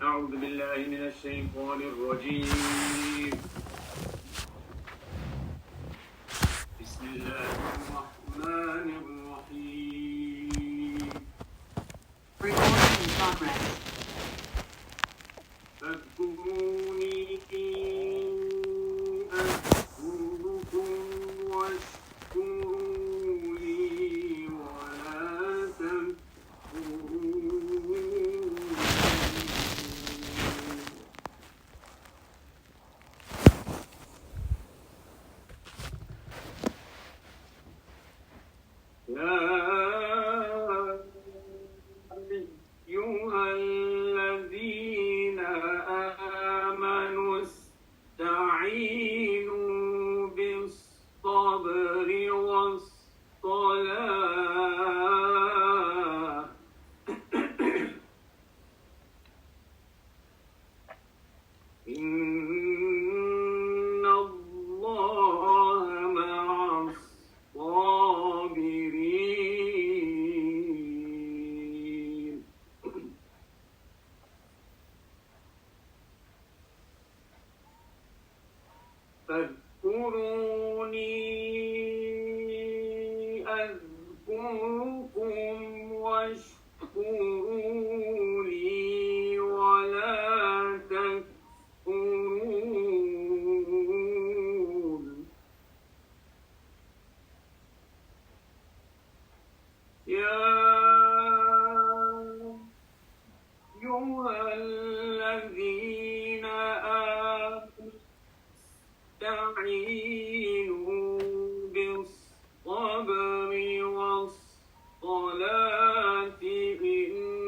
أعوذ بالله من الشيطان الرجيم. بسم الله الرحمن الرحيم. Recording in progress. فاذكروني أذكركم واشكروا لي ولا تكفرون. يا أيها الذين آمنوا استعينوا بالصبر والصلاة إن الله مع الصابرين. فاذكروني أذكركم واشكروا لي ولا تكفرون. يا أيها الذين آمنوا استعينوا بالصبر والصلاة إن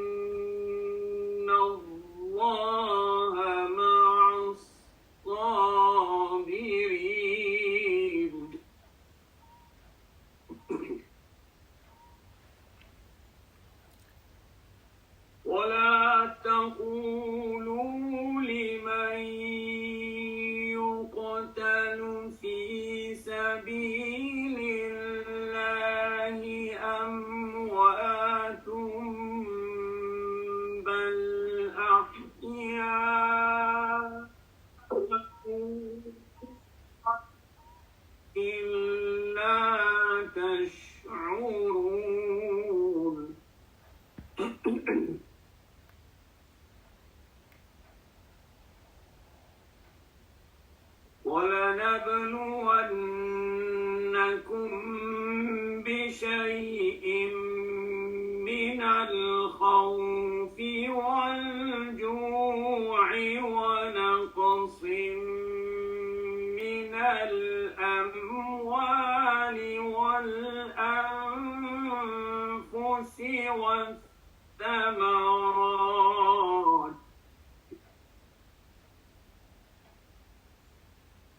الله مع الصابرين. ولا تقولوا لمن يقتل في سبيل الله أموات بل أحياء إلا تشعرون. ولنبلونكم بشيء من الخوف والجوع ونقص من الأموال والأنفس والثمرات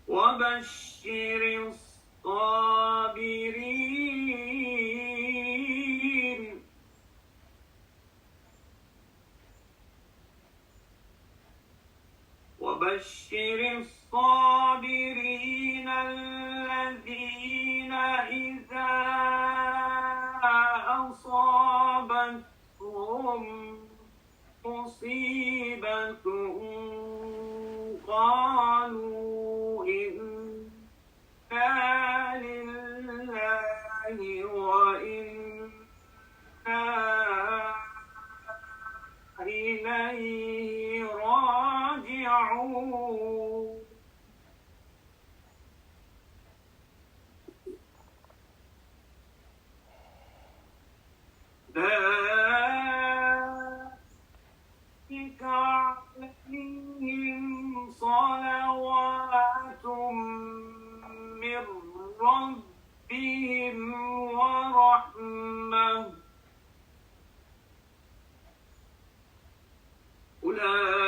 وبشر الصابرين. وبشر الصابرين الذين إذا أصابتهم مصيبة قالوا إنا لله وإنا إليه راجعون. ذلك عليهم صلوات من ربهم ورحمة أولئك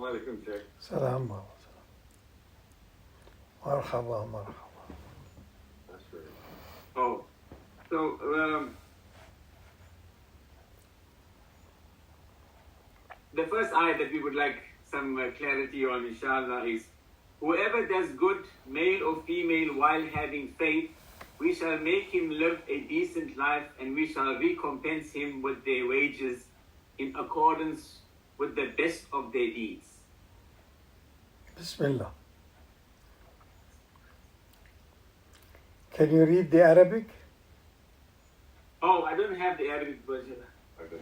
alaikum, Shaykh. Salam. Marhaba, marhaba. That's great. Oh, so the first ayah that we would like some clarity on, inshallah, is whoever does good, male or female, while having faith, we shall make him live a decent life and we shall recompense him with their wages in accordance with the best of their deeds. Bismillah. Can you read the Arabic? Oh, I don't have the Arabic version. Okay.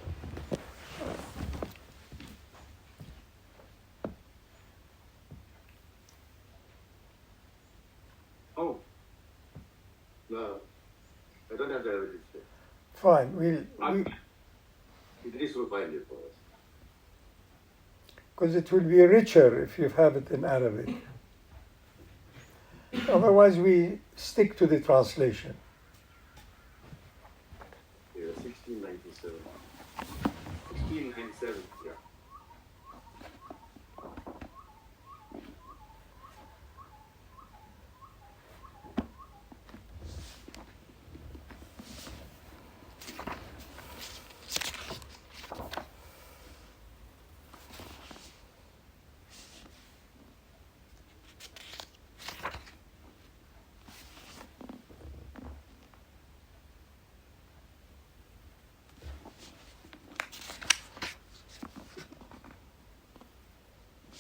Oh, No, I don't have the Arabic, Shaykh. Fine. Idris will find it for us. Because it will be richer if you have it in Arabic. Otherwise, we stick to the translation. Yeah, 1697. 1697. Yeah.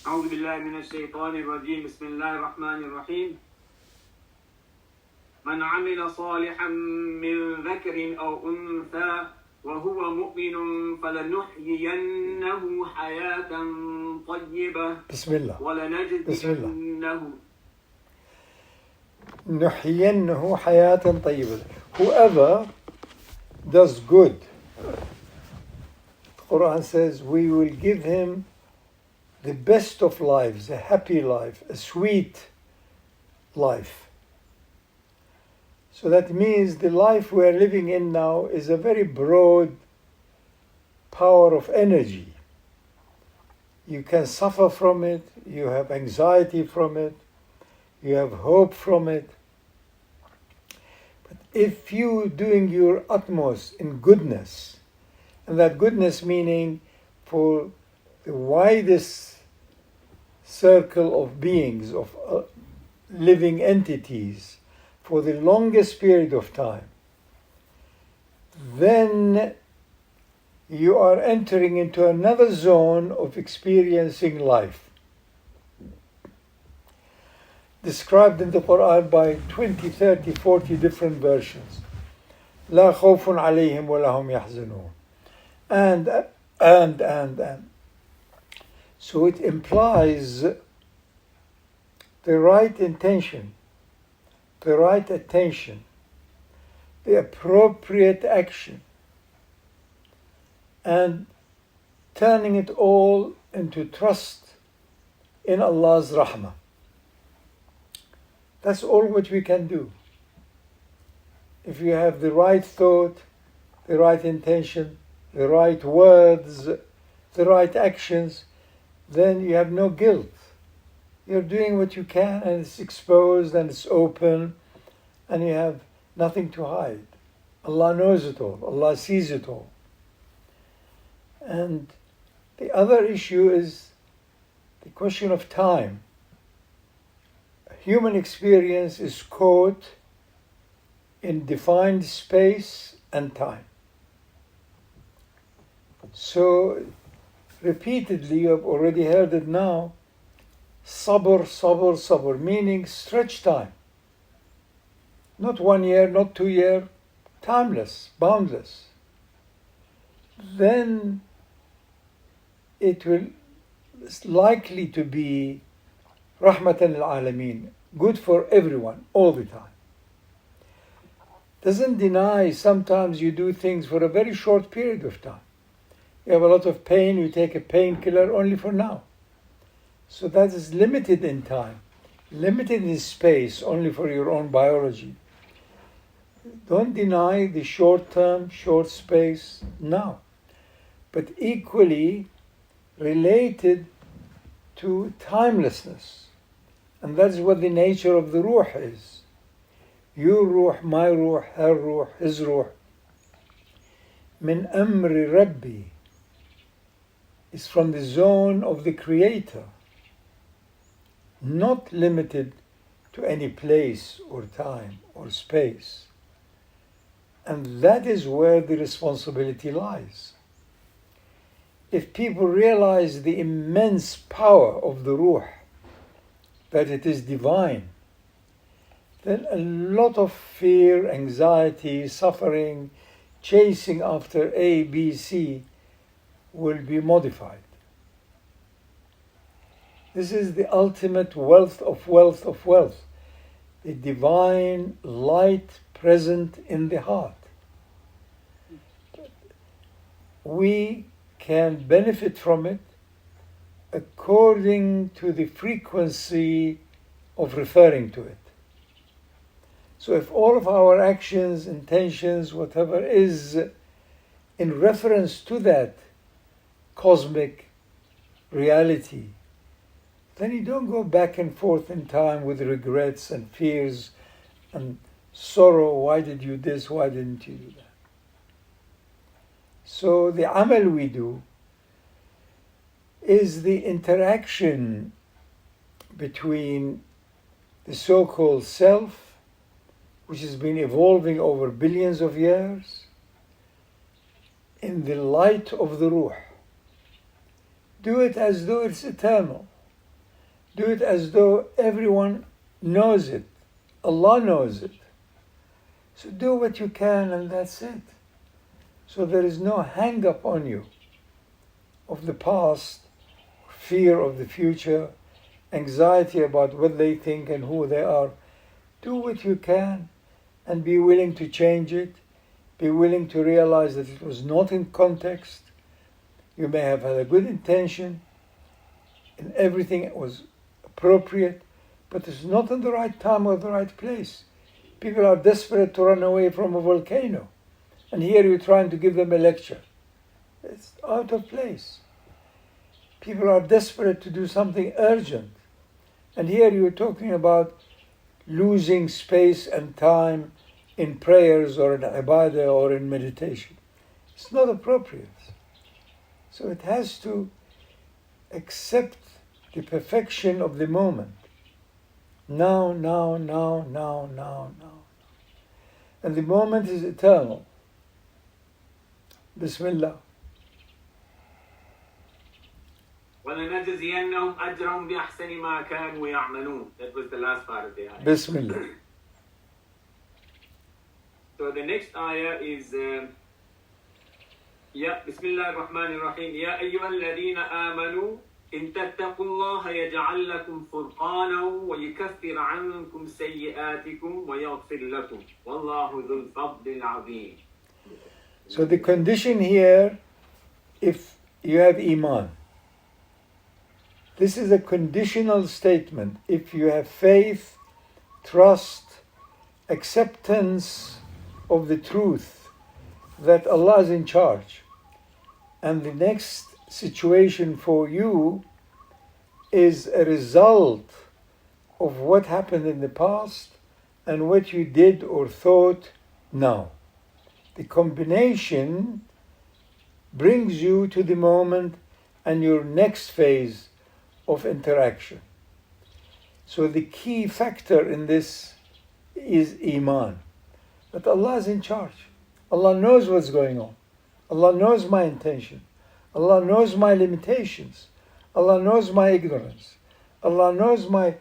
أعوذ بالله من الشيطان الرجيم بسم الله الرحمن الرحيم من عمل صالحا من ذكر أو أنثى وهو مؤمن فلنحيينه حياة طيبة بسم الله. ولنجزينهم نحيينه حياة طيبة. Whoever does good, the Quran says, we will give him the best of lives, a happy life, a sweet life. So that means the life we are living in now is a very broad power of energy. You can suffer from it, you have anxiety from it, you have hope from it. But if you doing your utmost in goodness, and that goodness meaning for the widest circle of beings, of living entities, for the longest period of time, then you are entering into another zone of experiencing life, described in the Quran by 20, 30, 40 different versions. لا خوف عليهم ولا هم يحزنون. And. So it implies the right intention, the right attention, the appropriate action, and turning it all into trust in Allah's rahmah. That's all what we can do. If you have the right thought, the right intention, the right words, the right actions, then you have no guilt. You're doing what you can and it's exposed and it's open and you have nothing to hide. Allah knows it all. Allah sees it all. And the other issue is the question of time. Human experience is caught in defined space and time. So repeatedly, you have already heard it now, sabr, sabr, sabr, meaning stretch time. Not 1 year, not 2 years, timeless, boundless. Then it will likely to be rahmatan al-alameen, good for everyone, all the time. Doesn't deny sometimes you do things for a very short period of time. You have a lot of pain, you take a painkiller only for now. So that is limited in time, limited in space, only for your own biology. Don't deny the short term, short space now. But equally related to timelessness. And that's what the nature of the ruh is. Your ruh, my ruh, her ruh, his ruh. Min amri Rabbi is from the zone of the Creator, not limited to any place or time or space. And that is where the responsibility lies. If people realize the immense power of the ruh, that it is divine, then a lot of fear, anxiety, suffering, chasing after A, B, C will be modified. This is the ultimate wealth of wealth of wealth, the divine light present in the heart. We can benefit from it according to the frequency of referring to it. So if all of our actions, intentions, whatever is in reference to that cosmic reality, then you don't go back and forth in time with regrets and fears and sorrow. Why did you this? Why didn't you do that? So the amal we do is the interaction between the so-called self, which has been evolving over billions of years, in the light of the ruh. Do it as though it's eternal. Do it as though everyone knows it. Allah knows it. So do what you can and that's it. So there is no hang up on you of the past, fear of the future, anxiety about what they think and who they are. Do what you can and be willing to change it. Be willing to realize that it was not in context. You may have had a good intention and everything was appropriate, but it's not in the right time or the right place. People are desperate to run away from a volcano, and here you're trying to give them a lecture. It's out of place. People are desperate to do something urgent, and here you're talking about losing space and time in prayers or in ibadah or in meditation. It's not appropriate. So it has to accept the perfection of the moment. Now, now, now, now, now, now. And the moment is eternal. Bismillah. وَلَنَجْزِيَنَّهُمْ أَجْرَهُمْ بِأَحْسَنِ مَا كَانُوا يَعْمَلُونَ. That was the last part of the ayah. Bismillah. So the next ayah is بسم الله الرحمن الرحيم يا أيها الذين آمنوا إن تتقوا الله يجعل لكم فرقانا ويكفر عنكم سيئاتكم ويغفر لكم والله ذو الفضل العظيم. So the condition here, if you have iman, this is a conditional statement. If you have faith, trust, acceptance of the truth that Allah is in charge, and the next situation for you is a result of what happened in the past and what you did or thought now. The combination brings you to the moment and your next phase of interaction. So the key factor in this is iman, that Allah is in charge. Allah knows what's going on. Allah knows my intention. Allah knows my limitations. Allah knows my ignorance. Allah knows my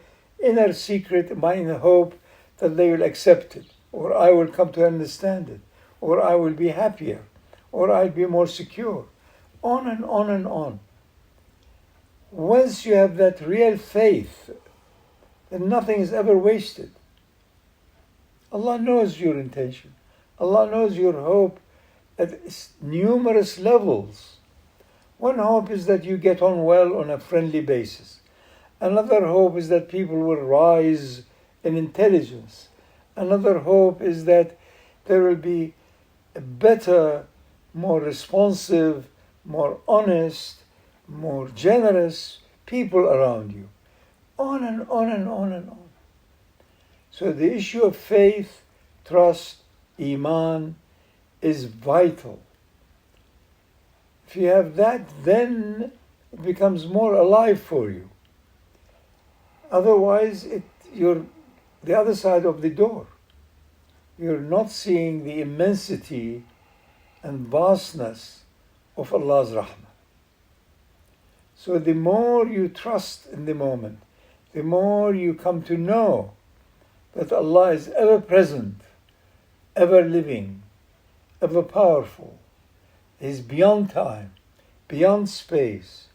inner secret, my inner hope that they will accept it, or I will come to understand it, or I will be happier, or I'll be more secure. On and on and on. Once you have that real faith, then nothing is ever wasted. Allah knows your intention. Allah knows your hope at numerous levels. One hope is that you get on well on a friendly basis. Another hope is that people will rise in intelligence. Another hope is that there will be a better, more responsive, more honest, more generous people around you, on and on and on and on. So the issue of faith, trust, iman is vital. If you have that, then it becomes more alive for you. Otherwise, you're the other side of the door. You're not seeing the immensity and vastness of Allah's rahmah. So the more you trust in the moment, the more you come to know that Allah is ever present, ever living, ever powerful. He's beyond time, beyond space.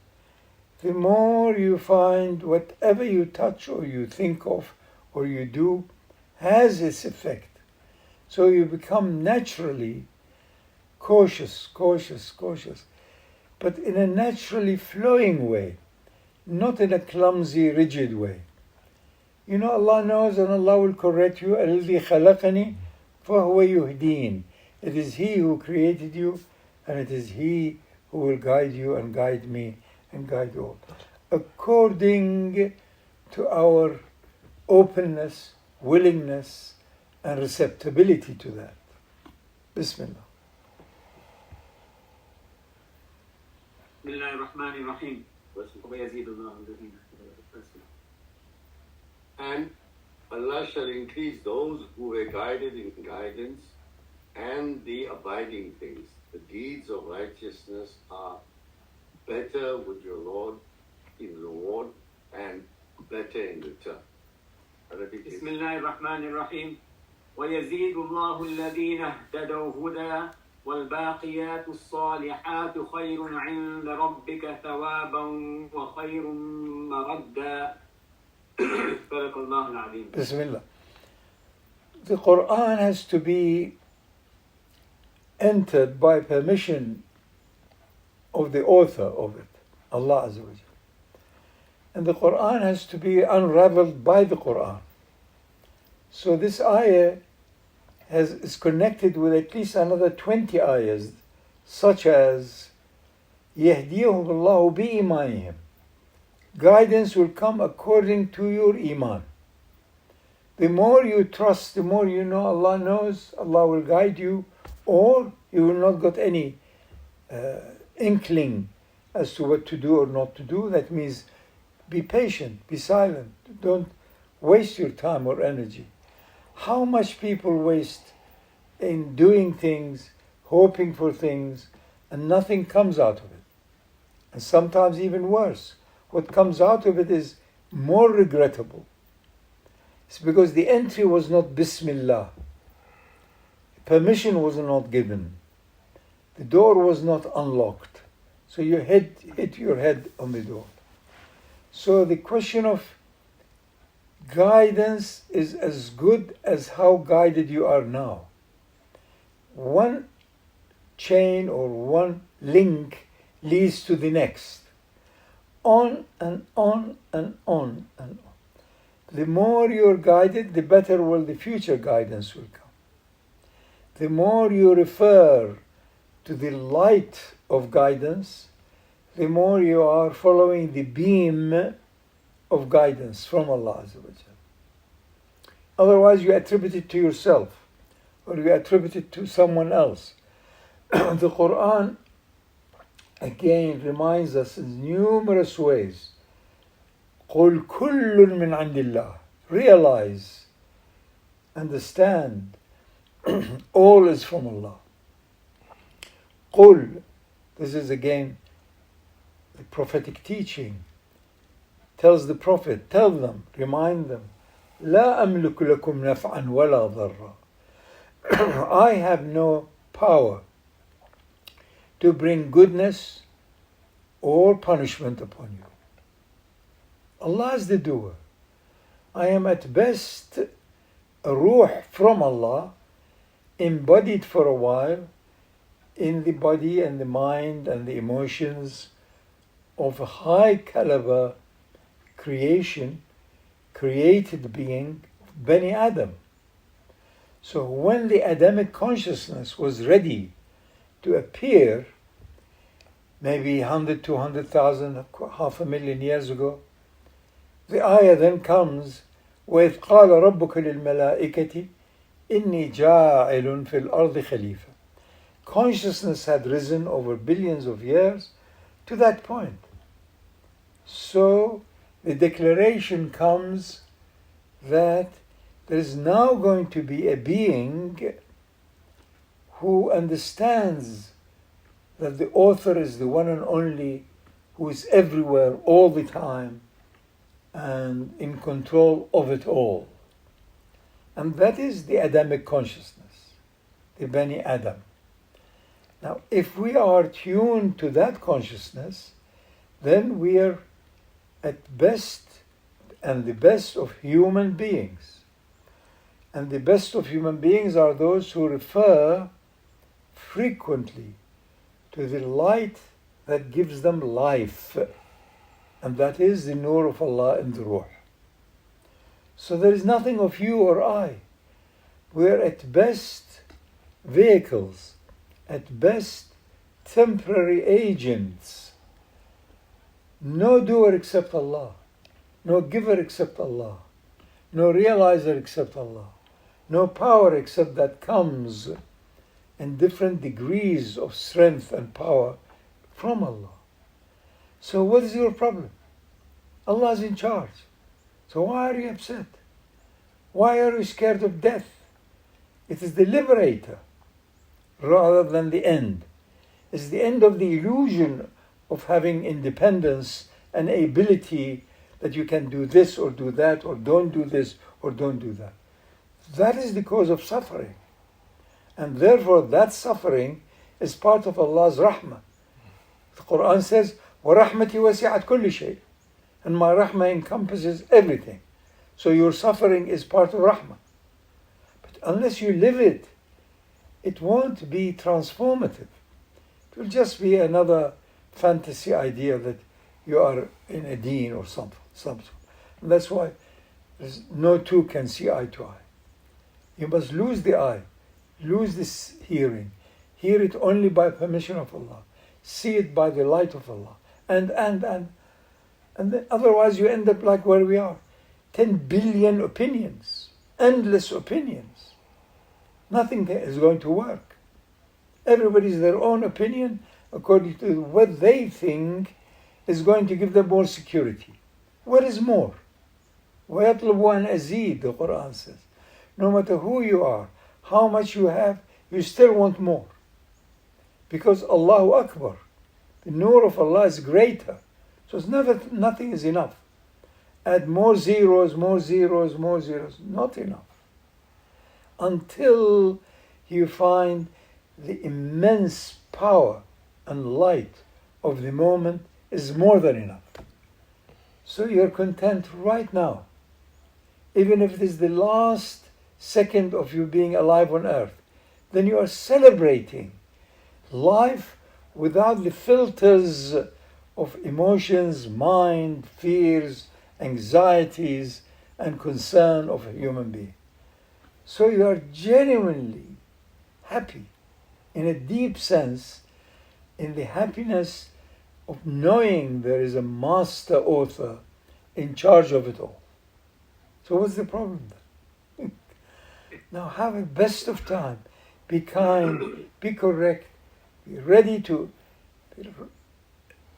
The more you find whatever you touch or you think of or you do has its effect. So you become naturally cautious, but in a naturally flowing way, not in a clumsy, rigid way. You know, Allah knows and Allah will correct you. الَّذِي خَلَقَنِي فَهُوَ يُهْدِينِ. It is He who created you, and it is He who will guide you and guide me and guide all, according to our openness, willingness, and receptibility to that. Bismillah. Bismillahirrahmanirrahim. And Allah shall increase those who were guided in guidance and the abiding things. The deeds of righteousness are better with your Lord in reward and better in return. Bismillahirrahmanirrahim. وَيَزِيدُ اللَّهُ الَّذِينَ اهْتَدَوْا هُدًى وَالْبَاقِيَاتُ الصَّالِحَاتُ خَيْرٌ عِندَ رَبِّكَ ثَوَابًا وَخَيْرٌ مَرَدًّا. صدق الله العظيم. Bismillah. The Qur'an has to be entered by permission of the author of it, Allah Azza wa Jalla. And the Qur'an has to be unraveled by the Qur'an. So this ayah is connected with at least another 20 ayahs, such as يَهْدِيَهُمُ اللَّهُ بِإِيمَانِهِمْ. Guidance will come according to your iman. The more you trust, the more you know Allah knows, Allah will guide you, or you will not get any inkling as to what to do or not to do. That means be patient, be silent, don't waste your time or energy. How much people waste in doing things, hoping for things, and nothing comes out of it. And sometimes even worse. What comes out of it is more regrettable. It's because the entry was not Bismillah. Permission was not given. The door was not unlocked. So you hit your head on the door. So the question of guidance is as good as how guided you are now. One chain or one link leads to the next. On and on and on and on. The more you're guided, the better will the future guidance will come. The more you refer to the light of guidance, the more you are following the beam of guidance from Allah Azza wa Jalla. Otherwise, you attribute it to yourself, or you attribute it to someone else. The Quran again reminds us in numerous ways. قُلْ كُلٌّ مِّنْ عِنْدِ اللَّهِ. Realize, understand, all is from Allah. قُلْ. This is again the prophetic teaching. Tells the Prophet, tell them, remind them, لا أملك لكم نفعا ولا ضرا. I have no power to bring goodness or punishment upon you. Allah is the doer. I am at best a ruh from Allah, embodied for a while in the body and the mind and the emotions of a high caliber creation, created being, Bani Adam. So when the Adamic consciousness was ready to appear, maybe 100, 200,000, 500,000 years ago. The ayah then comes, وَإِذْ قَالَ رَبُّكَ لِلْمَلَائِكَةِ إِنِّي جَاعِلٌ فِي الْأَرْضِ خَلِيفَةً. Consciousness had risen over billions of years to that point. So the declaration comes that there is now going to be a being who understands that the author is the one and only, who is everywhere all the time and in control of it all. And that is the Adamic consciousness, the Bani Adam. Now, if we are tuned to that consciousness, then we are at best and the best of human beings. And the best of human beings are those who refer frequently to the light that gives them life. And that is the Nur of Allah in the Ruh. So there is nothing of you or I. We are at best vehicles, at best temporary agents. No doer except Allah, no giver except Allah, no realizer except Allah, no power except that comes in different degrees of strength and power from Allah. So what is your problem? Allah is in charge. So why are you upset? Why are you scared of death? It is the liberator rather than the end. It's the end of the illusion of having independence and ability that you can do this or do that or don't do this or don't do that. That is the cause of suffering. And therefore that suffering is part of Allah's rahmah. The Quran says, وَرَحْمَتِي وَسِعَتْ كُلِّ شَيْءٍ. And my rahmah encompasses everything. So your suffering is part of rahmah. But unless you live it, it won't be transformative. It will just be another fantasy idea that you are in a deen or something. And that's why no two can see eye to eye. You must lose the eye, lose this hearing, hear it only by permission of Allah, see it by the light of Allah, and then otherwise you end up like where we are, 10 billion opinions, endless opinions. Nothing is going to work. Everybody's their own opinion according to what they think is going to give them more security. What is more? وَيَطْلُبُ أَنْ أَزِيدُ, the Quran says. No matter who you are, how much you have, you still want more. Because Allahu Akbar, the Nur of Allah is greater. So it's nothing is enough. Add more zeros, more zeros, more zeros. Not enough. Until you find the immense power and light of the moment is more than enough. So you're content right now. Even if it is the last second of you being alive on earth, then you are celebrating life without the filters of emotions, mind, fears, anxieties, and concern of a human being. So you are genuinely happy, in a deep sense, in the happiness of knowing there is a master author in charge of it all. So what's the problem then? Now have a best of time. Be kind, be correct, be ready to...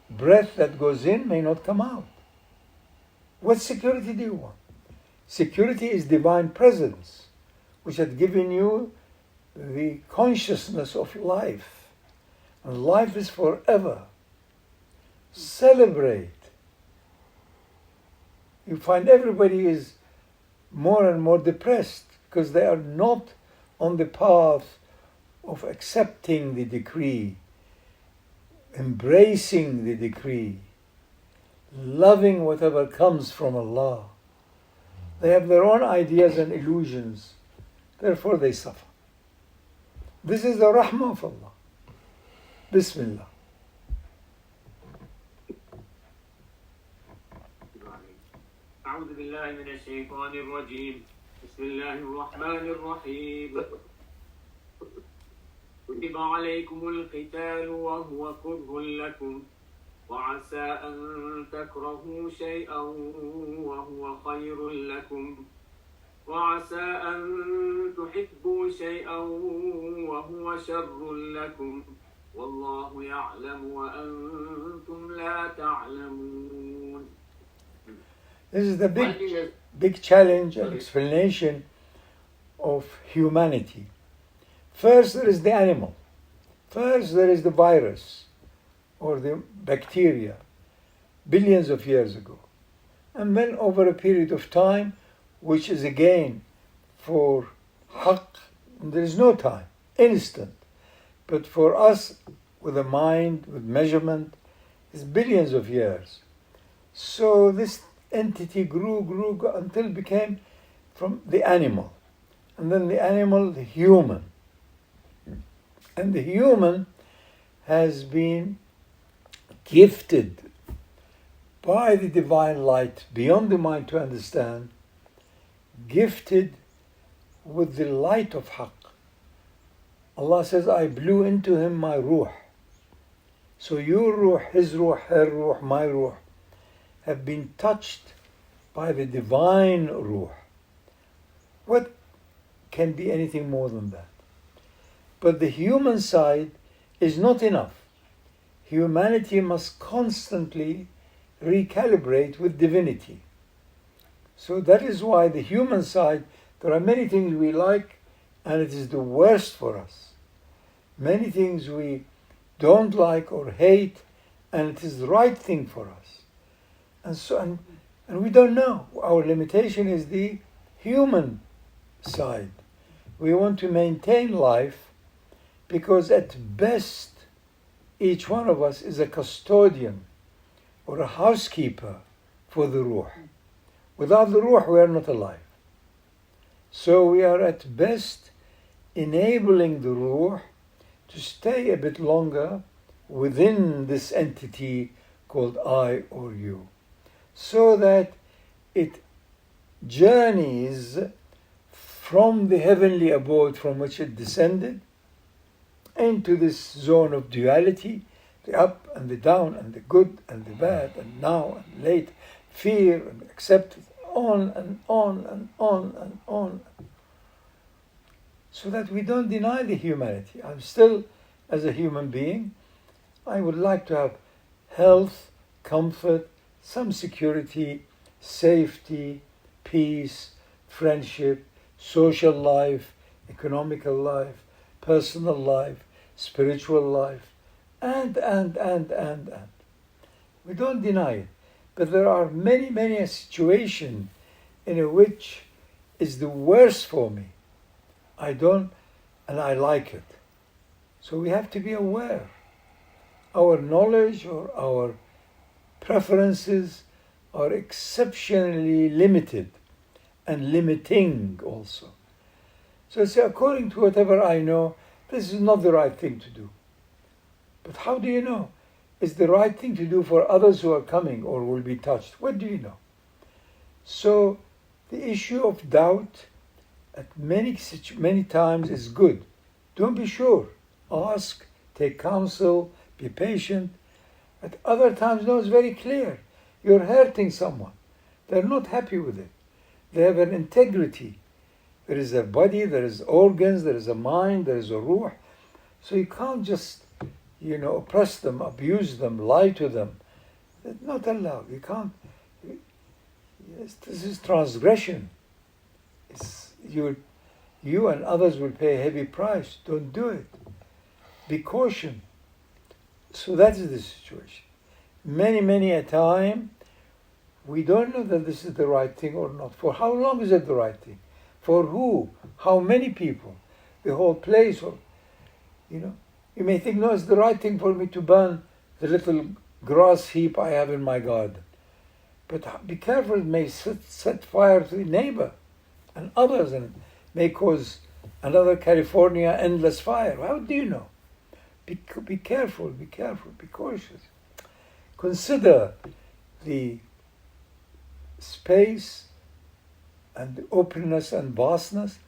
Breath that goes in may not come out. What security do you want? Security is divine presence, which had given you the consciousness of life. And life is forever. Celebrate. You find everybody is more and more depressed because they are not on the path of accepting the decree, embracing the decree, loving whatever comes from Allah. They have their own ideas and illusions, therefore they suffer. This is the rahmah of Allah. Bismillah. أعوذ بالله من الشيطان الرجيم بسم الله الرحمن الرحيم كتب عليكم القتال وهو كره لكم وعسى أن تكرهوا شيئا وهو خير لكم وعسى أن تحبوا شيئا وهو شر لكم والله يعلم وأنتم لا تعلمون. This is the big challenge and explanation of humanity. First there is the animal. First there is the virus or the bacteria billions of years ago. And then over a period of time, which is again for haqq, there is no time, instant. But for us, with a mind, with measurement, is billions of years. So this entity grew until it became from the animal. And then the animal, the human. And the human has been gifted by the divine light, beyond the mind to understand, gifted with the light of haqq. Allah says, I blew into him my ruh. So your ruh, his ruh, her ruh, my ruh, have been touched by the divine ruh. What can be anything more than that? But the human side is not enough. Humanity must constantly recalibrate with divinity. So that is why the human side, there are many things we like and it is the worst for us. Many things we don't like or hate and it is the right thing for us. And we don't know. Our limitation is the human side. We want to maintain life because at best each one of us is a custodian or a housekeeper for the ruh. Without the ruh, we are not alive. So we are at best enabling the ruh to stay a bit longer within this entity called I or you, so that it journeys from the heavenly abode from which it descended into this zone of duality, the up and the down and the good and the bad and now and late, fear and acceptance, on and on and on and on. So that we don't deny the humanity. I'm still, as a human being, I would like to have health, comfort, some security, safety, peace, friendship, social life, economical life, personal life, spiritual life, and. We don't deny it. But there are many situations in which is the worst for me. I don't, and I like it. So we have to be aware. Our knowledge or our preferences are exceptionally limited and limiting also. So say, according to whatever I know, this is not the right thing to do. But how do you know? It's the right thing to do for others who are coming or will be touched. What do you know? So the issue of doubt at many times is good. Don't be sure. Ask, take counsel, be patient. At other times, no, it's very clear. You're hurting someone. They're not happy with it. They have an integrity. There is a body, there is organs, there is a mind, there is a ruh. So you can't just, oppress them, abuse them, lie to them. That's not allowed. You can't. Yes, this is transgression. You and others will pay a heavy price. Don't do it. Be cautious. So that is the situation. Many a time, we don't know that this is the right thing or not. For how long is it the right thing? For who? How many people? The whole place? Or, you may think, no, it's the right thing for me to burn the little grass heap I have in my garden. But be careful, it may set fire to the neighbor and others and may cause another California endless fire. How do you know? Be careful, be cautious. Consider the space and the openness and vastness,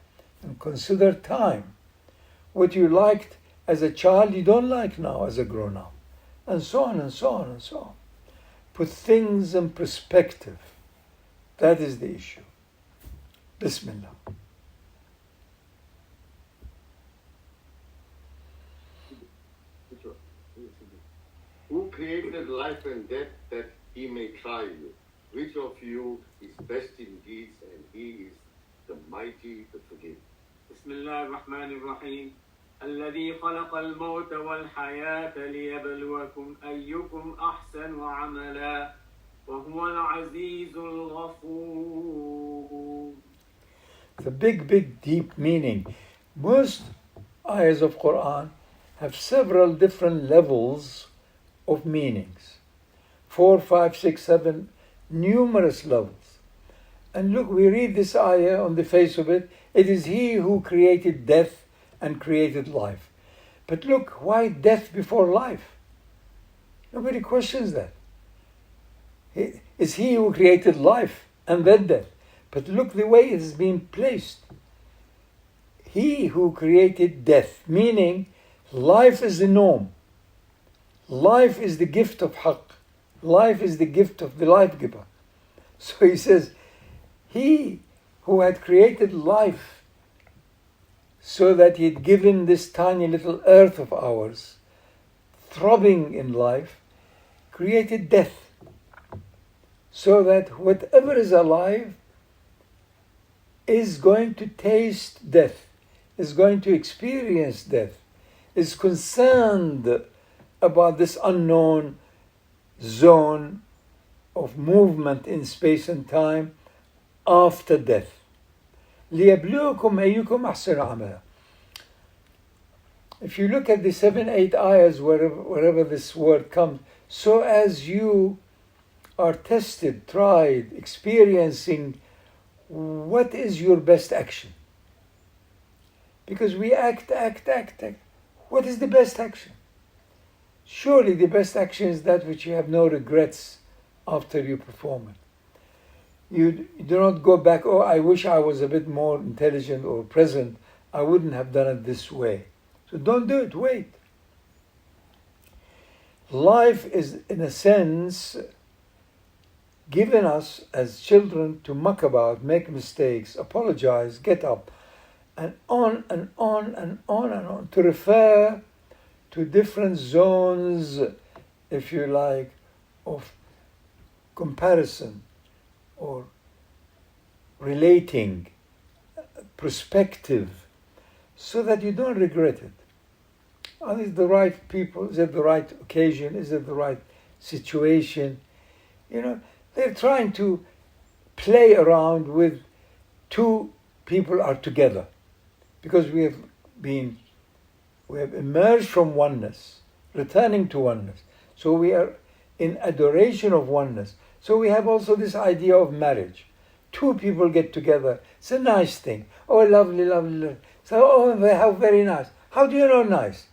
and consider time. What you liked as a child you don't like now as a grown-up, and so on and so on and so on. Put things in perspective. That is the issue. Bismillah. Who created life and death that he may try you? Which of you is best in deeds, and he is the mighty, the forgiving. بسم الله الرحمن الرحيم الذي خلق الموت والحياة ليبلوكم أيكم أحسن عملا وهو العزيز الغفور. The big deep meaning. Most ayahs of Quran have several different levels of meanings. 4, 5, 6, 7, numerous levels. And look, we read this ayah on the face of it. It is He who created death and created life. But look, why death before life? Nobody questions that. It's He who created life and then death. But look the way it is being placed. He who created death, meaning life is the norm. Life is the gift of Haqq. Life is the gift of the life giver. So he says, He who had created life so that He had given this tiny little earth of ours, throbbing in life, created death so that whatever is alive is going to taste death, is going to experience death, is concerned about this unknown zone of movement in space and time after death. لِيَبْلُوكُمْ أَيُّكُمْ أَحْسَنُ عَمَلًا. If you look at the 7, 8 ayahs, wherever this word comes, so as you are tested, tried, experiencing what is your best action. Because we act. What is the best action? Surely the best action is that which you have no regrets after you perform it. You do not go back, oh, I wish I was a bit more intelligent or present. I wouldn't have done it this way. So don't do it, wait. Life is, in a sense, given us as children to muck about, make mistakes, apologize, get up, and on and on and on and on, to refer to different zones, if you like, of comparison or relating, perspective, so that you don't regret it. Are these the right people? Is it the right occasion? Is it the right situation? You know, they're trying to play around with two people are together because we have emerged from oneness, returning to oneness. So we are in adoration of oneness. So we have also this idea of marriage. Two people get together. It's a nice thing. Oh, lovely, lovely. So, oh, how very nice. How do you know nice?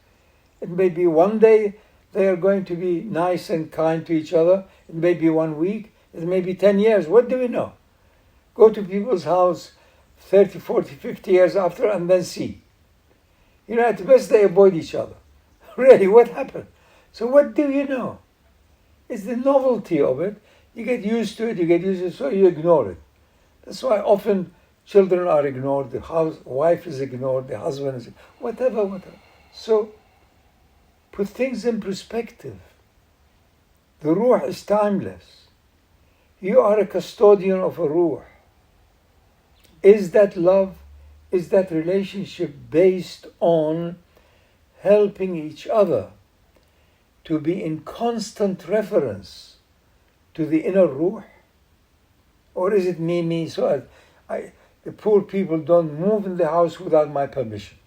It may be one day they are going to be nice and kind to each other. It may be 1 week. It may be 10 years. What do we know? Go to people's house 30, 40, 50 years after and then see. You know, at the best they avoid each other. Really, what happened? So what do you know? It's the novelty of it. You get used to it, so you ignore it. That's why often children are ignored, the wife is ignored, the husband is whatever. So put things in perspective. The ruh is timeless. You are a custodian of a ruh. Is that love? Is that relationship based on helping each other to be in constant reference to the inner ruh? Or is it me, so the poor people don't move in the house without my permission?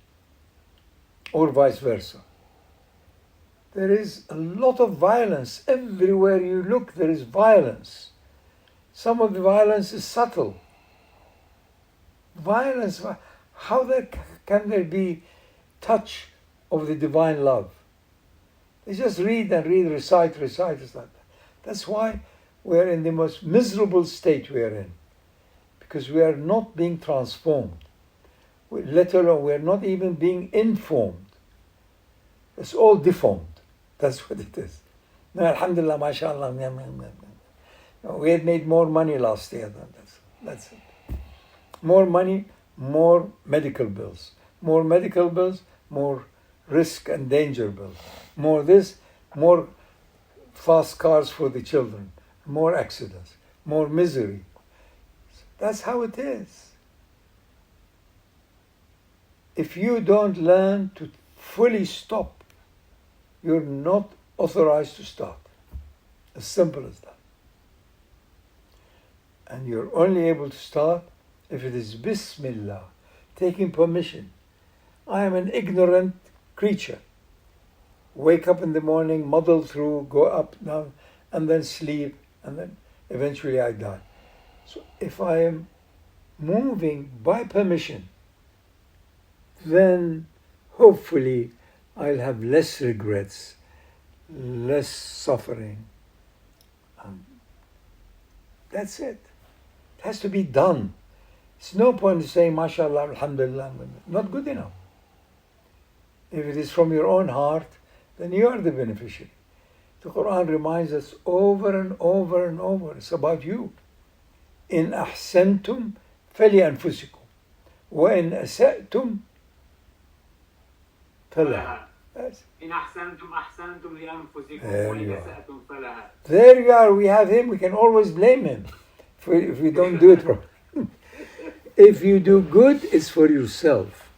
Or vice versa. There is a lot of violence. Everywhere you look, there is violence. Some of the violence is subtle. Violence, how can there be touch of the divine love? They just read, recite. That's why we're in the most miserable state we are in. Because we are not being transformed. Let alone, we're not even being informed. It's all deformed. That's what it is. No, alhamdulillah, mashallah. We had made more money last year than this. That's it. More money, more medical bills. More medical bills, more risk and danger bills. More this, more fast cars for the children. More accidents. More misery. That's how it is. If you don't learn to fully stop, you're not authorized to start. As simple as that. And you're only able to start if it is Bismillah, taking permission. I am an ignorant creature. Wake up in the morning, muddle through, go up, down, and then sleep, and then eventually I die. So if I am moving by permission, then hopefully I'll have less regrets, less suffering. That's it. It has to be done. It's no point in saying, mashallah, alhamdulillah, not good enough. If it is from your own heart, then you are the beneficiary. The Quran reminds us over and over and over, it's about you. In ahsantum فلأنفسكم وإن أسأتم فلها. إن أحسنتم أحسنتم لأنفسكم There وإن you are. أسأتم فلها. There you are, we have him, we can always blame him if we don't do it properly. If you do good, it's for yourself.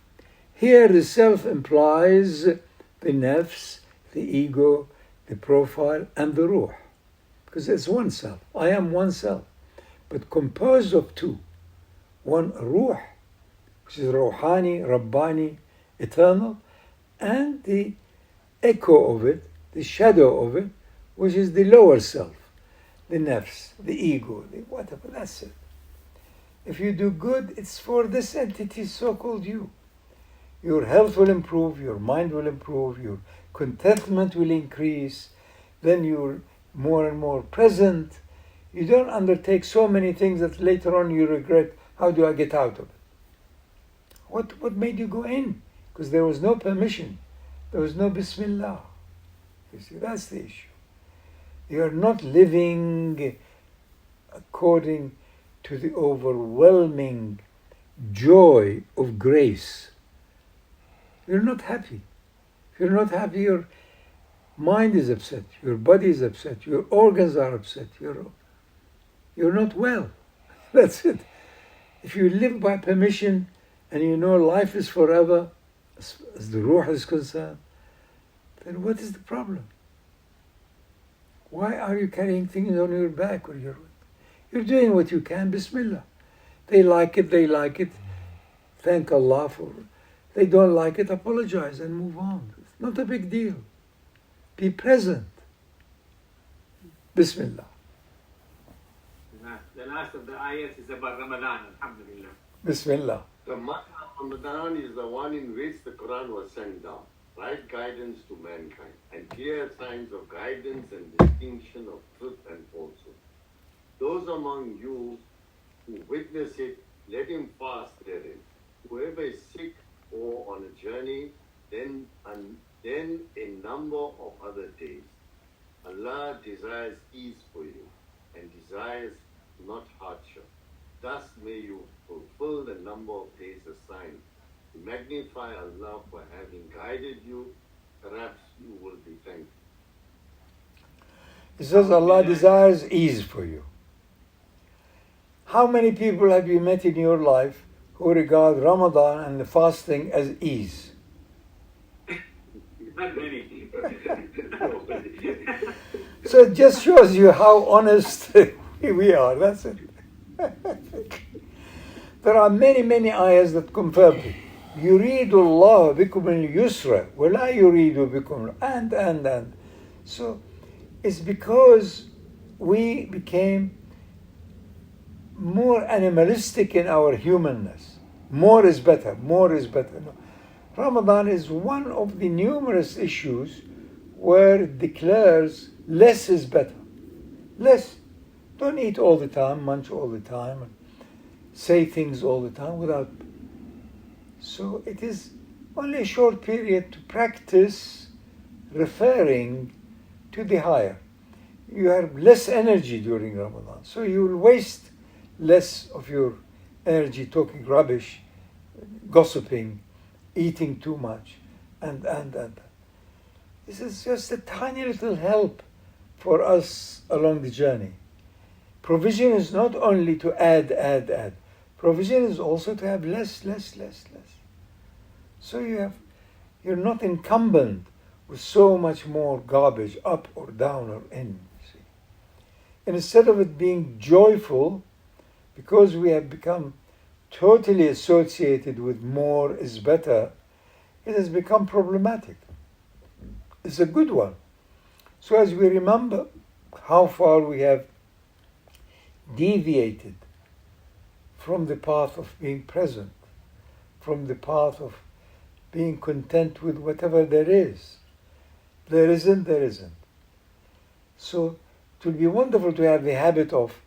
Here the self implies the nafs, the ego, the profile, and the ruh. Because it's one self. I am one self, but composed of two. One ruh, which is Rouhani, Rabbani, eternal, and the echo of it, the shadow of it, which is the lower self, the nafs, the ego, the whatever, that's it. If you do good, it's for this entity, so-called you. Your health will improve, your mind will improve, your contentment will increase, then you're more and more present. You don't undertake so many things that later on you regret, how do I get out of it? What made you go in? Because there was no permission. There was no Bismillah. You see, that's the issue. You are not living according to the overwhelming joy of grace. You're not happy. If you're not happy, your mind is upset, your body is upset, your organs are upset, you're not well. That's it. If you live by permission and you know life is forever, as the ruh is concerned, then what is the problem? Why are you carrying things on your back or you're doing what you can, Bismillah. They like it, thank Allah for it. They don't like it, apologize and move on. It's not a big deal. Be present. Bismillah. The last of the ayahs is about Ramadan, alhamdulillah. Bismillah. The month of Ramadan is the one in which the Quran was sent down. Right guidance to mankind and clear signs of guidance and distinction of truth and falsehood. Those among you who witness it, let him fast therein. Whoever is sick or on a journey, then a number of other days. Allah desires ease for you and desires not hardship. Thus may you fulfill the number of days assigned. Magnify Allah for having guided you. Perhaps you will be thankful. It says Allah desires ease for you. How many people have you met in your life who regard Ramadan and the fasting as ease? Not many people. So it just shows you how honest we are. That's it. There are many ayahs that confirm it. يريد الله بكم اليسر ولا يريد بكم and. So it's because we became more animalistic in our humanness. More is better. No. Ramadan is one of the numerous issues where it declares less is better. Less. Don't eat all the time, munch all the time, and say things all the time without. So it is only a short period to practice referring to the higher. You have less energy during Ramadan, so you will waste less of your energy talking rubbish, gossiping, eating too much, and. This is just a tiny little help for us along the journey. Provision is not only to add. Provision is also to have less. So you're not incumbent with so much more garbage up or down or in. See? And instead of it being joyful, because we have become totally associated with more is better, it has become problematic. It's a good one. So as we remember how far we have deviated from the path of being present, from the path of being content with whatever there is. There isn't. So it will be wonderful to have the habit of,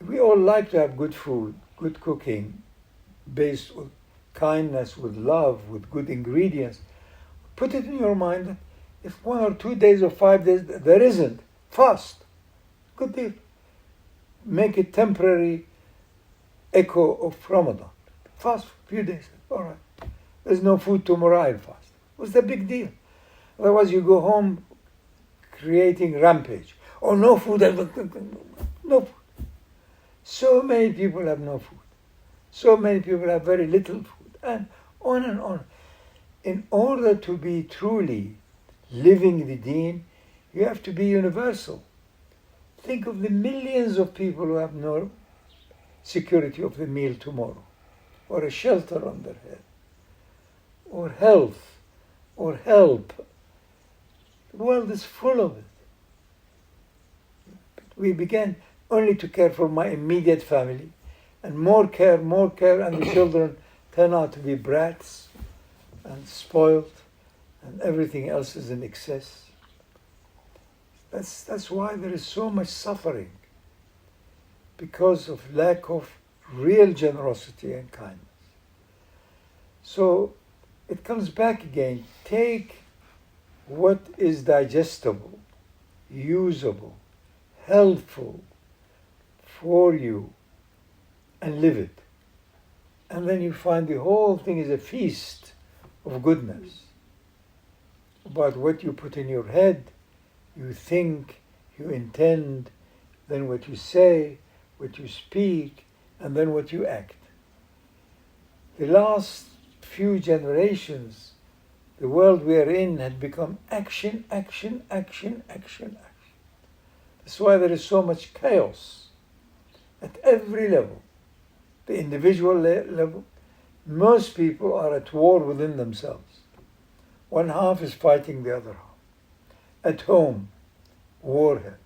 we all like to have good food, good cooking, based on kindness, with love, with good ingredients. Put it in your mind that if 1 or 2 days or 5 days there isn't, fast. Good deal. Make it temporary echo of Ramadan. Fast for a few days. All right. There's no food tomorrow, I'll fast. What's the big deal? Otherwise you go home creating rampage. Oh, no food. No food. So many people have no food. So many people have very little food. And on and on. In order to be truly living the deen, you have to be universal. Think of the millions of people who have no security of the meal tomorrow, or a shelter on their head, or health, or help. The world is full of it. We began only to care for my immediate family, and more care, and the children turn out to be brats and spoiled, and everything else is in excess. That's why there is so much suffering, because of lack of real generosity and kindness. So it comes back again. Take what is digestible, usable, helpful for you, and live it. And then you find the whole thing is a feast of goodness. About what you put in your head, you think, you intend, then what you say, what you speak, and then what you act. The last few generations, the world we are in had become action. That's why there is so much chaos at every level. The individual level, most people are at war within themselves. One half is fighting the other half. At home, warhead,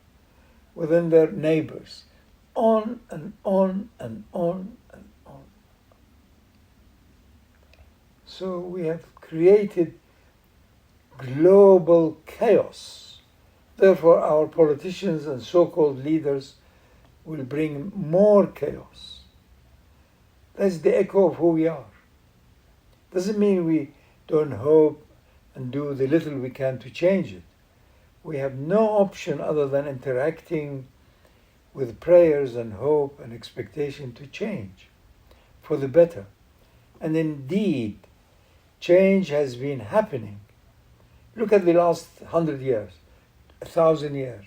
within their neighbors, on and on and on and on. So we have created global chaos. Therefore, our politicians and so-called leaders will bring more chaos. That's the echo of who we are. Doesn't mean we don't hope and do the little we can to change it. We have no option other than interacting with prayers and hope and expectation to change for the better. And indeed, change has been happening. Look at the last 100 years, 1,000 years.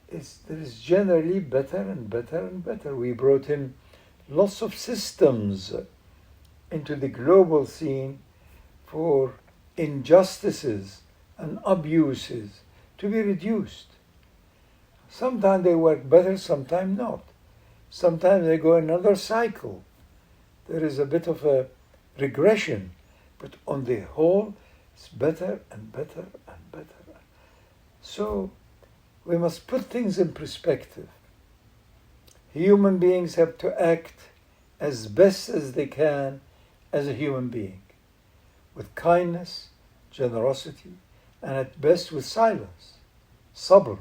There is generally better and better and better. We brought in lots of systems into the global scene for injustices and abuses to be reduced. Sometimes they work better, sometimes not. Sometimes they go another cycle. There is a bit of a regression, but on the whole, it's better and better and better. So we must put things in perspective. Human beings have to act as best as they can as a human being, with kindness, generosity, and at best with silence. Sabr.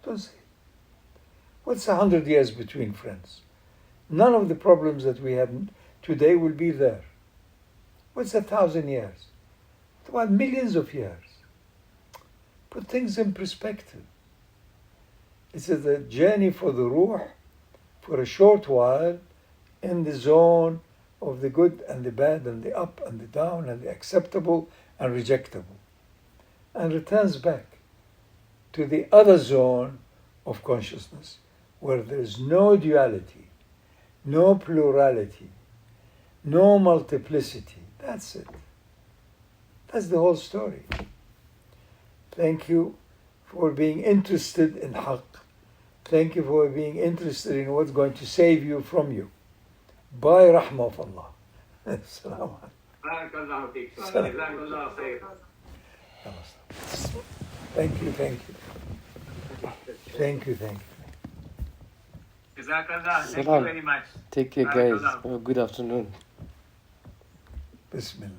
Don't say. What's 100 years between friends? None of the problems that we have today will be there. What's 1,000 years? About millions of years. Put things in perspective. It's a journey for the ruh for a short while in the zone of the good and the bad and the up and the down and the acceptable and rejectable, and returns back to the other zone of consciousness where there's no duality, no plurality, no multiplicity. That's it. That's the whole story. Thank you for being interested in haqq. Thank you for being interested in what's going to save you from you. By rahmah of Allah. Assalamu Barakallahu feek. Salam. Jazakallahu khair. alaikum. Thank you. Thank you. Jazakallah. Thank you Salam. very much. Take care, guys. Barakallah. Have a good afternoon. Bismillah.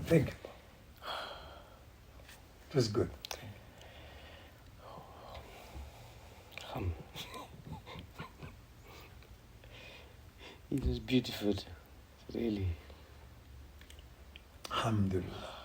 Thank you. It was good. It was beautiful, really. Alhamdulillah.